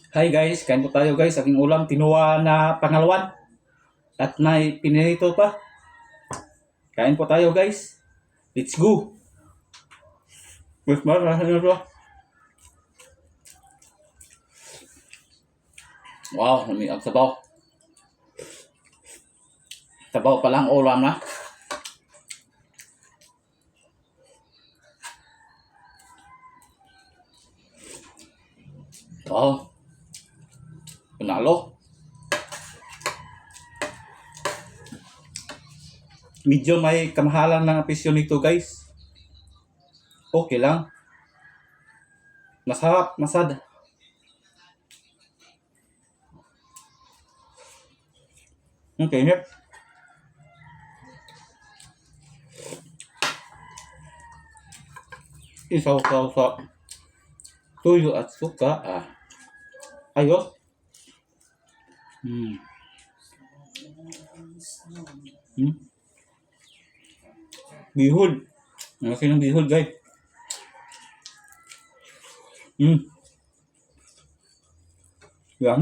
Hi guys, kain po tayo guys. Aking ulam, tinuwa na pangalawan. At may pinirito pa. Kain po tayo guys. Let's go. Mas marami na ito. Wow, nami ang sabaw. Sabaw pa lang ulam na. Wow. Panalo. Medyo may kamahalan ng apisyo nito guys. Okay lang. Masarap, masad. Okay, yep. Isaw-saw sa tuyo at suka. Ayos. Hmm. Hmm. Bihon. Ang laki ng bihon guys. Hmm.